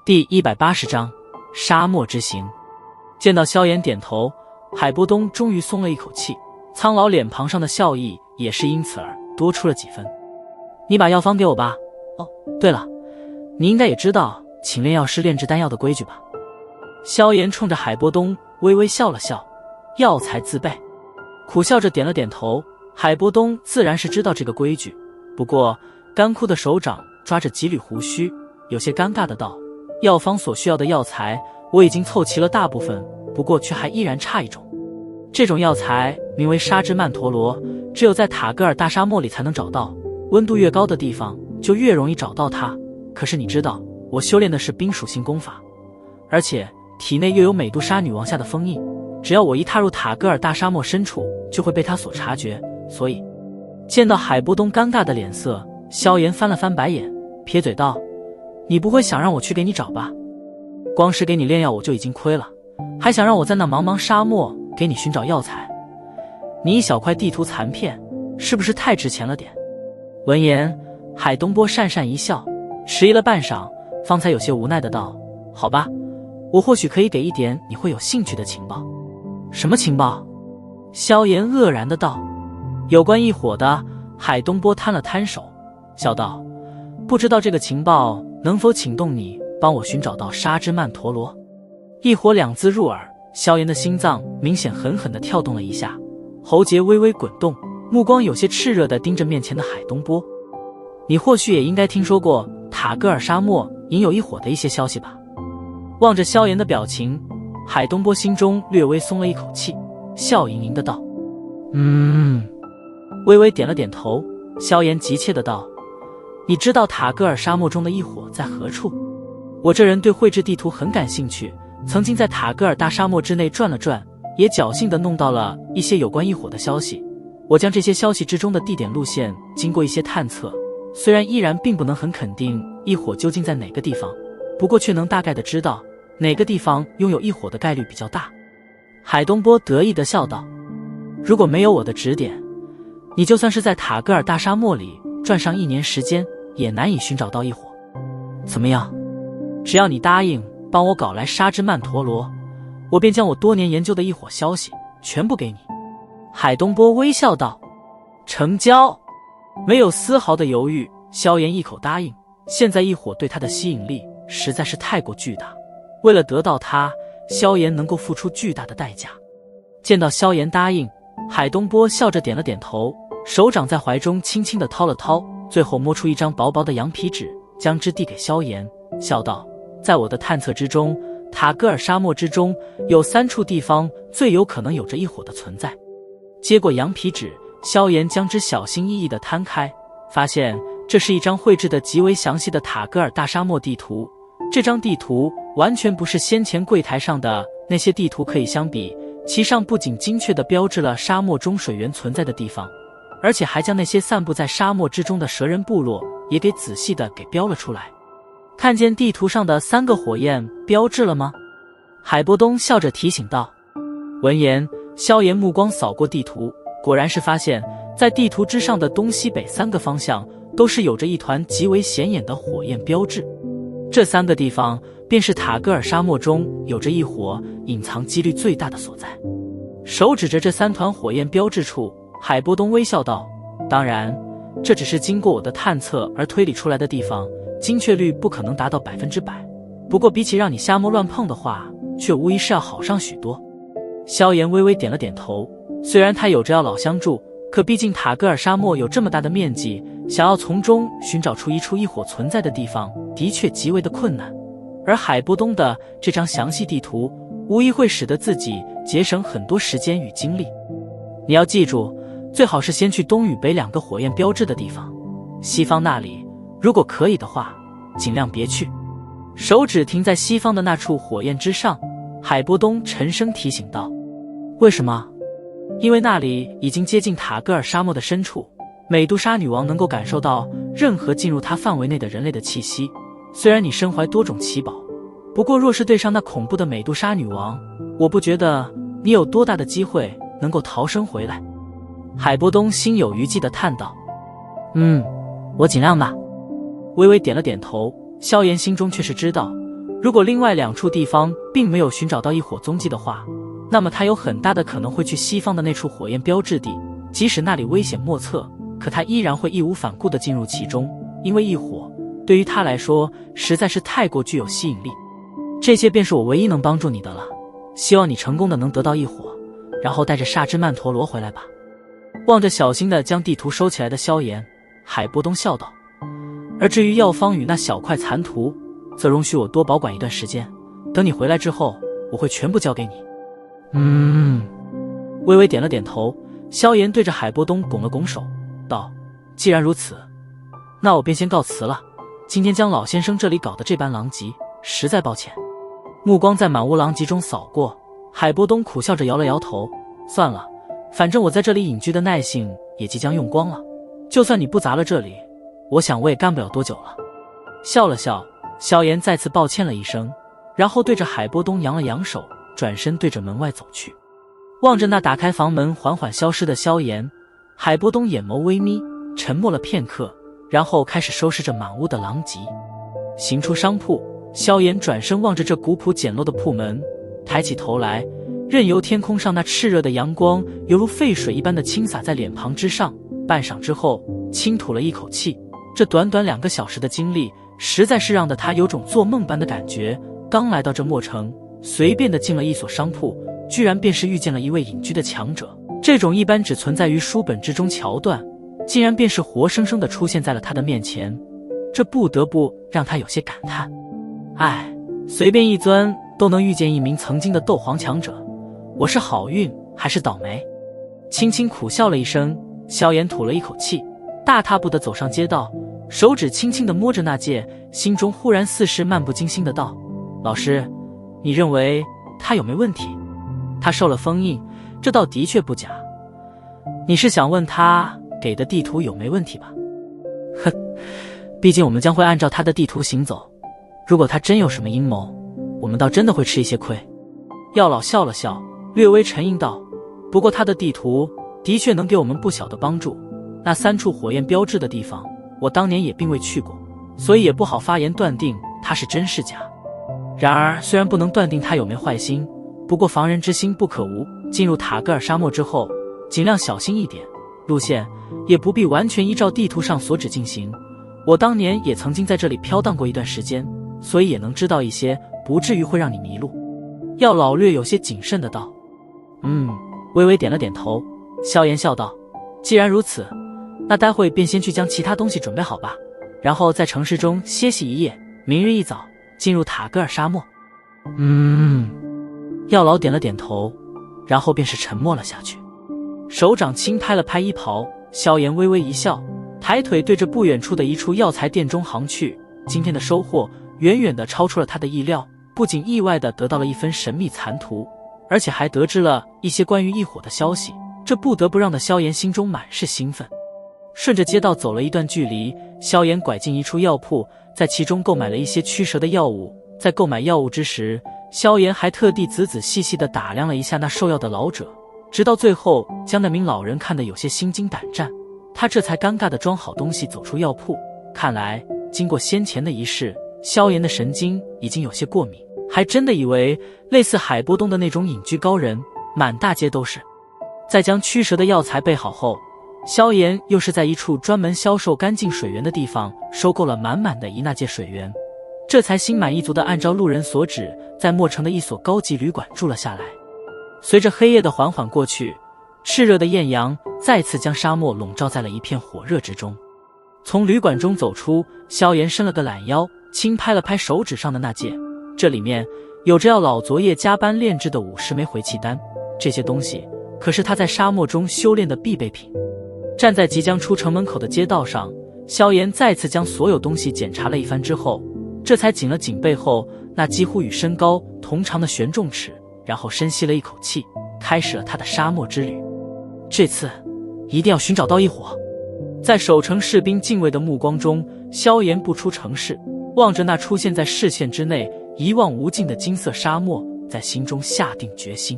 第180章沙漠之行。见到萧炎点头，海波东终于松了一口气，苍老脸庞上的笑意也是因此而多出了几分。你把药方给我吧。哦，对了，你应该也知道请炼药师炼制丹药的规矩吧？萧炎冲着海波东微微笑了笑，药材自备，苦笑着点了点头。海波东自然是知道这个规矩，不过干枯的手掌抓着几缕胡须，有些尴尬的道：药方所需要的药材我已经凑齐了大部分，不过却还依然差一种。这种药材名为沙之曼陀罗，只有在塔戈尔大沙漠里才能找到，温度越高的地方就越容易找到它。可是你知道，我修炼的是冰属性功法，而且体内又有美杜莎女王下的封印，只要我一踏入塔戈尔大沙漠深处，就会被她所察觉。所以见到海波东尴尬的脸色，萧炎翻了翻白眼，撇嘴道：你不会想让我去给你找吧？光是给你炼药我就已经亏了，还想让我在那茫茫沙漠给你寻找药材？你一小块地图残片，是不是太值钱了点？闻言，海东波讪讪一笑，迟疑了半晌，方才有些无奈的道：好吧，我或许可以给一点你会有兴趣的情报。什么情报？萧炎愕然的道：有关异火的。海东波摊了摊手，笑道：不知道这个情报能否请动你帮我寻找到沙之曼陀罗？异火两字入耳，萧炎的心脏明显狠狠地跳动了一下，喉结微微滚动，目光有些炽热地盯着面前的海东波。你或许也应该听说过塔戈尔沙漠隐有异火的一些消息吧？望着萧炎的表情，海东波心中略微松了一口气，笑盈盈的道：微微点了点头。萧炎急切的道：你知道塔戈尔沙漠中的异火在何处？我这人对绘制地图很感兴趣，曾经在塔戈尔大沙漠之内转了转，也侥幸的弄到了一些有关异火的消息。我将这些消息之中的地点路线经过一些探测，虽然依然并不能很肯定异火究竟在哪个地方，不过却能大概的知道哪个地方拥有异火的概率比较大。海东波得意的笑道：如果没有我的指点，你就算是在塔戈尔大沙漠里转上1年时间，也难以寻找到异火。怎么样？只要你答应帮我搞来沙之曼陀罗，我便将我多年研究的异火消息全部给你。海东波微笑道：成交。没有丝毫的犹豫，萧炎一口答应。现在异火对他的吸引力实在是太过巨大，为了得到它，萧炎能够付出巨大的代价。见到萧炎答应，海东波笑着点了点头，手掌在怀中轻轻地掏了掏，最后摸出一张薄薄的羊皮纸，将之递给萧炎，笑道：在我的探测之中，塔戈尔沙漠之中有3处地方最有可能有着异火的存在。接过羊皮纸，萧炎将之小心翼翼地摊开，发现这是一张绘制的极为详细的塔戈尔大沙漠地图。这张地图完全不是先前柜台上的那些地图可以相比，其上不仅精确地标志了沙漠中水源存在的地方，而且还将那些散布在沙漠之中的蛇人部落也给仔细地给标了出来。看见地图上的3个火焰标志了吗？海波东笑着提醒道。闻言，萧炎目光扫过地图，果然是发现在地图之上的东西北3个方向都是有着一团极为显眼的火焰标志。这3个地方便是塔戈尔沙漠中有着异火隐藏几率最大的所在。手指着这3团火焰标志处，海波东微笑道：当然，这只是经过我的探测而推理出来的地方，精确率不可能达到100%，不过比起让你瞎摸乱碰的话，却无疑是要好上许多。萧炎微微点了点头，虽然他有着要老相助，可毕竟塔戈尔沙漠有这么大的面积，想要从中寻找出一处异火存在的地方，的确极为的困难。而海波东的这张详细地图，无疑会使得自己节省很多时间与精力。你要记住，最好是先去东与北2个火焰标志的地方，西方那里如果可以的话，尽量别去。手指停在西方的那处火焰之上，海波东沉声提醒道：为什么？因为那里已经接近塔戈尔沙漠的深处，美杜莎女王能够感受到任何进入她范围内的人类的气息。虽然你身怀多种奇宝，不过若是对上那恐怖的美杜莎女王，我不觉得你有多大的机会能够逃生回来。海波东心有余悸地叹道：我尽量吧。微微点了点头，萧炎心中却是知道，如果另外2处地方并没有寻找到异火踪迹的话，那么他有很大的可能会去西方的那处火焰标志地，即使那里危险莫测，可他依然会义无反顾地进入其中，因为异火对于他来说实在是太过具有吸引力。这些便是我唯一能帮助你的了，希望你成功的能得到异火，然后带着沙之曼陀罗回来吧。望着小心地将地图收起来的萧炎，海波东笑道，而至于药方与那小块残图，则容许我多保管一段时间，等你回来之后，我会全部交给你。微微点了点头，萧炎对着海波东拱了拱手，道：既然如此，那我便先告辞了。今天将老先生这里搞得这般狼藉，实在抱歉。目光在满屋狼藉中扫过，海波东苦笑着摇了摇头，算了，反正我在这里隐居的耐性也即将用光了，就算你不砸了这里，我想我也干不了多久了。笑了笑，萧炎再次抱歉了一声，然后对着海波东扬了扬手，转身对着门外走去。望着那打开房门缓缓消失的萧炎，海波东眼眸微眯，沉默了片刻，然后开始收拾着满屋的狼藉。行出商铺，萧炎转身望着这古朴简陋的铺门，抬起头来，任由天空上那炽热的阳光犹如沸水一般的倾洒在脸庞之上。半晌之后，轻吐了一口气。这短短2个小时的经历，实在是让得他有种做梦般的感觉。刚来到这墨城，随便的进了一所商铺，居然便是遇见了一位隐居的强者。这种一般只存在于书本之中桥段，竟然便是活生生的出现在了他的面前，这不得不让他有些感叹。唉，随便一钻都能遇见一名曾经的斗皇强者，我是好运还是倒霉？轻轻苦笑了一声，萧炎吐了一口气，大踏步地走上街道，手指轻轻地摸着那戒，心中忽然似是漫不经心的道：老师，你认为他有没问题？他受了封印，这倒的确不假。你是想问他给的地图有没问题吧？哼，毕竟我们将会按照他的地图行走，如果他真有什么阴谋，我们倒真的会吃一些亏。药老笑了笑，略微沉吟道：不过他的地图的确能给我们不小的帮助，那3处火焰标志的地方，我当年也并未去过，所以也不好发言断定他是真是假。然而虽然不能断定他有没坏心，不过防人之心不可无，进入塔格尔沙漠之后，尽量小心一点，路线也不必完全依照地图上所指进行。我当年也曾经在这里飘荡过一段时间，所以也能知道一些，不至于会让你迷路。药老略有些谨慎的道。微微点了点头。萧炎笑道：既然如此，那待会便先去将其他东西准备好吧，然后在城市中歇息一夜，明日一早进入塔格尔沙漠。药老点了点头，然后便是沉默了下去，手掌轻拍了拍衣袍。萧炎微微一笑，抬腿对着不远处的一处药材店中行去。今天的收获远远地超出了他的意料，不仅意外地得到了一份神秘残图，而且还得知了一些关于异火的消息，这不得不让的萧炎心中满是兴奋。顺着街道走了一段距离，萧炎拐进一处药铺，在其中购买了一些驱蛇的药物。在购买药物之时，萧炎还特地仔仔细细地打量了一下那售药的老者，直到最后将那名老人看得有些心惊胆战，他这才尴尬地装好东西走出药铺。看来经过先前的一事，萧炎的神经已经有些过敏，还真的以为类似海波东的那种隐居高人满大街都是。在将驱蛇的药材备好后，萧炎又是在一处专门销售干净水源的地方收购了满满的一大戒水源，这才心满意足地按照路人所指，在墨城的一所高级旅馆住了下来。随着黑夜的缓缓过去，炽热的艳阳再次将沙漠笼罩在了一片火热之中。从旅馆中走出，萧炎伸了个懒腰，轻拍了拍手指上的那戒，这里面有着要老昨夜加班炼制的50枚回气丹，这些东西可是他在沙漠中修炼的必备品。站在即将出城门口的街道上，萧炎再次将所有东西检查了一番之后，这才紧了紧背后那几乎与身高同长的玄重尺，然后深吸了一口气，开始了他的沙漠之旅。这次一定要寻找到异火。在守城士兵敬畏的目光中，萧炎步出城市，望着那出现在视线之内一望无尽的金色沙漠，在心中下定决心。